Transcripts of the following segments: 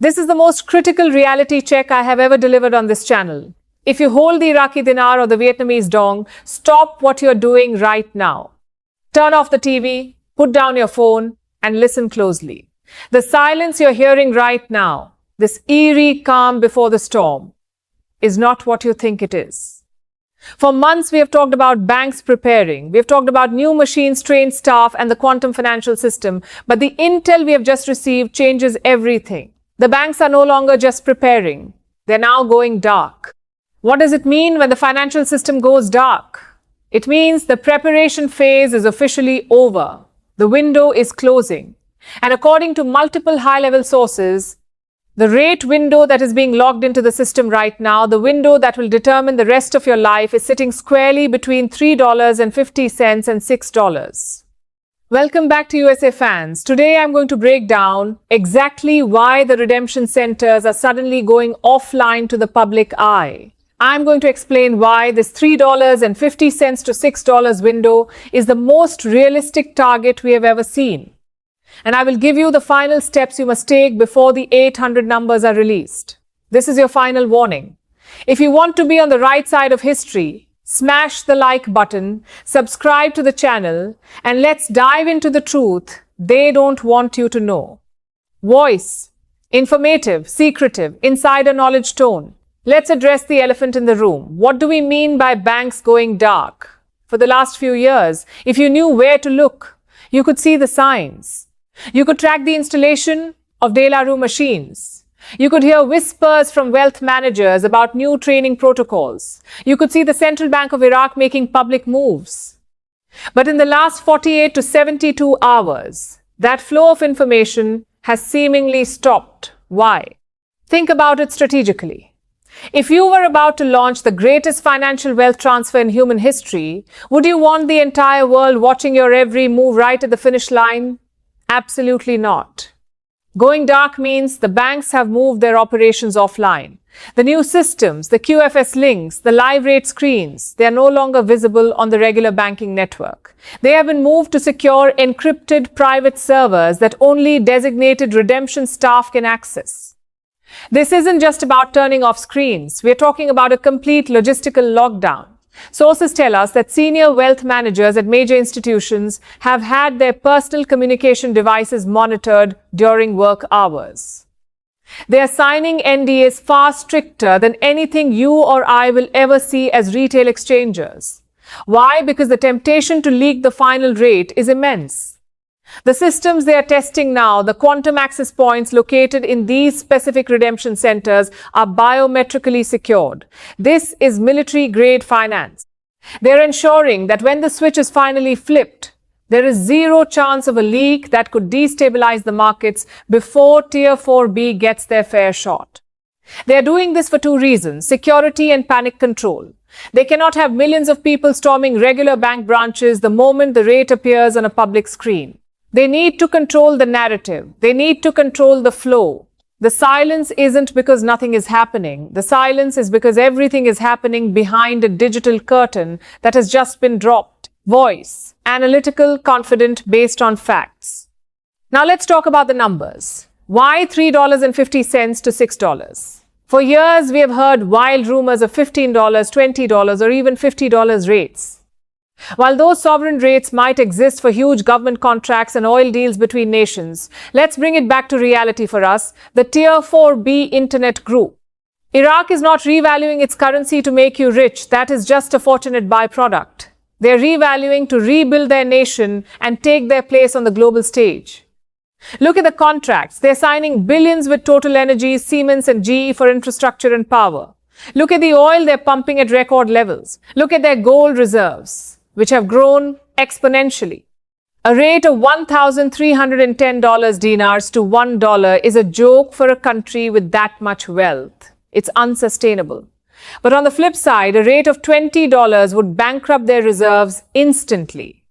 This is the most critical reality check I have ever delivered on this channel. If you hold the Iraqi Dinar or the Vietnamese Dong, stop what you're doing right now. Turn off the TV, put down your phone, and listen closely. The silence you're hearing right now, this eerie calm before the storm, is not what you think it is. For months, we have talked about banks preparing. We have talked about new machines, trained staff, and the quantum financial system. But the intel we have just received changes everything. The banks are no longer just preparing. They're now going dark. What does it mean when the financial system goes dark? It means the preparation phase is officially over. The window is closing. And according to multiple high-level sources, the rate window that is being logged into the system right now, the window that will determine the rest of your life, is sitting squarely between $3.50 and $6. Welcome back to USA Fans. Today I'm going to break down exactly why the redemption centers are suddenly going offline to the public eye. I'm going to explain why this $3.50 to $6 window is the most realistic target we have ever seen. And I will give you the final steps you must take before the 800 numbers are released. This is your final warning. If you want to be on the right side of history, smash the like button, subscribe to the channel, and let's dive into the truth they don't want you to know. Voice, informative, secretive, insider knowledge tone. Let's address the elephant in the room. What do we mean by banks going dark? For the last few years, if you knew where to look, you could see the signs. You could track the installation of De La Rue machines. You could hear whispers from wealth managers about new training protocols. You could see the Central Bank of Iraq making public moves. But in the last 48 to 72 hours, that flow of information has seemingly stopped. Why? Think about it strategically. If you were about to launch the greatest financial wealth transfer in human history, would you want the entire world watching your every move right at the finish line? Absolutely not. Going dark means the banks have moved their operations offline. The new systems, the QFS links, the live rate screens, they are no longer visible on the regular banking network. They have been moved to secure encrypted private servers that only designated redemption staff can access. This isn't just about turning off screens. We're talking about a complete logistical lockdown. Sources tell us that senior wealth managers at major institutions have had their personal communication devices monitored during work hours. They are signing NDAs far stricter than anything you or I will ever see as retail exchangers. Why? Because the temptation to leak the final rate is immense. The systems they are testing now, the quantum access points located in these specific redemption centers, are biometrically secured. This is military-grade finance. They're ensuring that when the switch is finally flipped, there is zero chance of a leak that could destabilize the markets before Tier 4B gets their fair shot. They are doing this for two reasons: security and panic control. They cannot have millions of people storming regular bank branches the moment the rate appears on a public screen. They need to control the narrative. They need to control the flow. The silence isn't because nothing is happening. The silence is because everything is happening behind a digital curtain that has just been dropped. Voice, analytical, confident, based on facts. Now let's talk about the numbers. Why $3.50 to $6? For years, we have heard wild rumors of $15, $20, or even $50 rates. While those sovereign rates might exist for huge government contracts and oil deals between nations, let's bring it back to reality for us, the Tier 4B Internet Group. Iraq is not revaluing its currency to make you rich. That is just a fortunate byproduct. They're revaluing to rebuild their nation and take their place on the global stage. Look at the contracts. They're signing billions with Total Energies, Siemens, and GE for infrastructure and power. Look at the oil they're pumping at record levels. Look at their gold reserves, which have grown exponentially. A rate of $1,310 dinars to $1 is a joke for a country with that much wealth. It's unsustainable. But on the flip side, a rate of $20 would bankrupt their reserves instantly.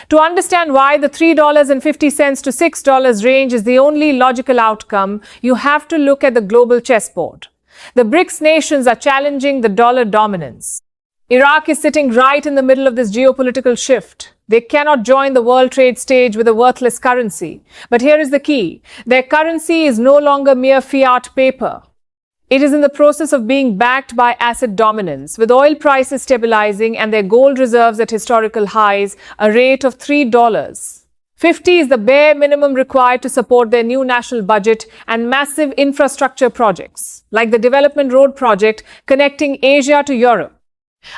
To understand why the $3.50 to $6 range is the only logical outcome, you have to look at the global chessboard. The BRICS nations are challenging the dollar dominance. Iraq is sitting right in the middle of this geopolitical shift. They cannot join the world trade stage with a worthless currency. But here is the key. Their currency is no longer mere fiat paper. It is in the process of being backed by asset dominance, with oil prices stabilizing and their gold reserves at historical highs, a rate of $3.50 is the bare minimum required to support their new national budget and massive infrastructure projects, like the Development Road project connecting Asia to Europe.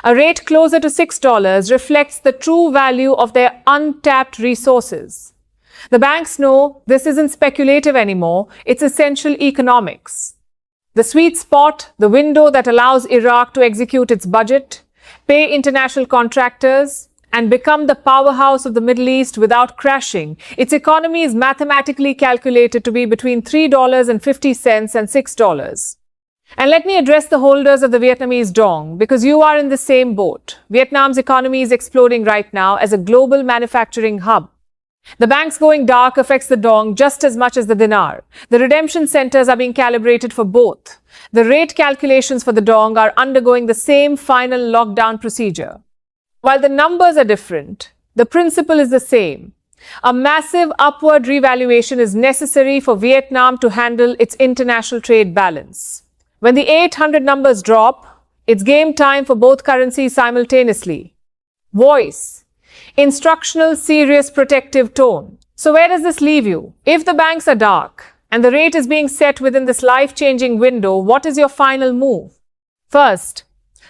A rate closer to $6 reflects the true value of their untapped resources. The banks know this isn't speculative anymore, it's essential economics. The sweet spot, the window that allows Iraq to execute its budget, pay international contractors, and become the powerhouse of the Middle East without crashing. Its economy is mathematically calculated to be between $3.50 and $6. And let me address the holders of the Vietnamese Dong, because you are in the same boat. Vietnam's economy is exploding right now as a global manufacturing hub. The banks going dark affects the Dong just as much as the dinar. The redemption centers are being calibrated for both. The rate calculations for the Dong are undergoing the same final lockdown procedure. While the numbers are different, the principle is the same. A massive upward revaluation is necessary for Vietnam to handle its international trade balance. When the 800 numbers drop, it's game time for both currencies simultaneously. Voice. Instructional, serious, protective tone. So where does this leave you? If the banks are dark and the rate is being set within this life-changing window, what is your final move? First,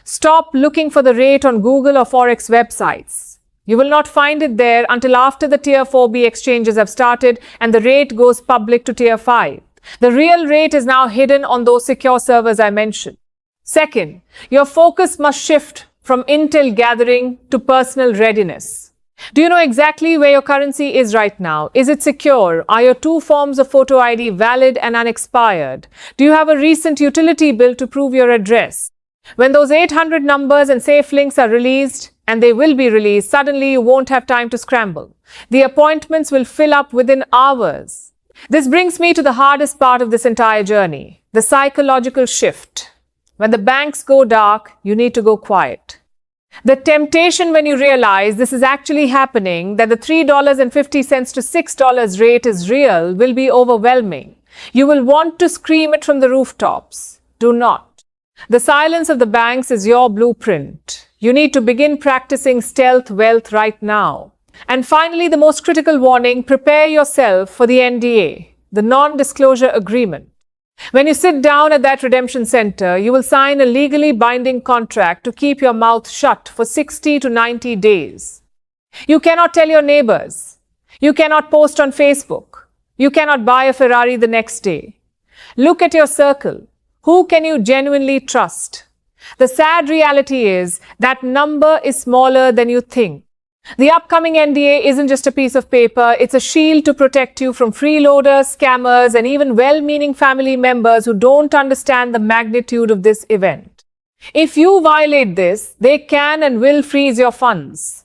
stop looking for the rate on Google or Forex websites. You will not find it there until after the Tier 4B exchanges have started and the rate goes public to Tier 5. The real rate is now hidden on those secure servers I mentioned. Second, your focus must shift from intel gathering to personal readiness. Do you know exactly where your currency is right now? Is it secure? Are your two forms of photo ID valid and unexpired? Do you have a recent utility bill to prove your address? When those 800 numbers and safe links are released, and they will be released, suddenly you won't have time to scramble. The appointments will fill up within hours. This brings me to the hardest part of this entire journey, the psychological shift. When the banks go dark, you need to go quiet. The temptation when you realize this is actually happening, that the $3.50 to $6 rate is real, will be overwhelming. You will want to scream it from the rooftops. Do not. The silence of the banks is your blueprint. You need to begin practicing stealth wealth right now. And finally, the most critical warning, prepare yourself for the NDA, the non-disclosure agreement. When you sit down at that redemption center, you will sign a legally binding contract to keep your mouth shut for 60 to 90 days. You cannot tell your neighbors. You cannot post on Facebook. You cannot buy a Ferrari the next day. Look at your circle. Who can you genuinely trust? The sad reality is that number is smaller than you think. The upcoming NDA isn't just a piece of paper, it's a shield to protect you from freeloaders, scammers, and even well-meaning family members who don't understand the magnitude of this event. If you violate this, they can and will freeze your funds.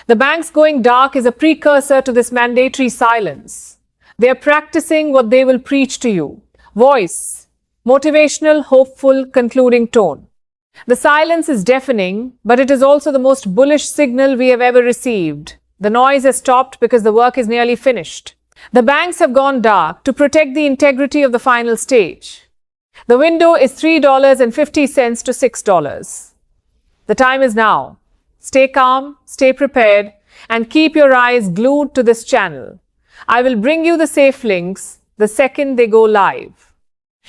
The banks going dark is a precursor to this mandatory silence. They are practicing what they will preach to you. Voice. Motivational, hopeful, concluding tone. The silence is deafening, but it is also the most bullish signal we have ever received. The noise has stopped because the work is nearly finished. The banks have gone dark to protect the integrity of the final stage. The window is $3.50 to $6. The time is now. Stay calm, stay prepared, and keep your eyes glued to this channel. I will bring you the safe links the second they go live.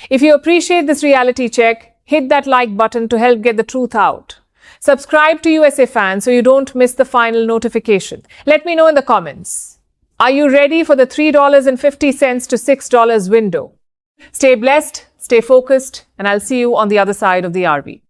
If you appreciate this reality check, hit that like button to help get the truth out. Subscribe to USA Fan so you don't miss the final notification. Let me know in the comments. Are you ready for the $3.50 to $6 window? Stay blessed, stay focused, and I'll see you on the other side of the RV.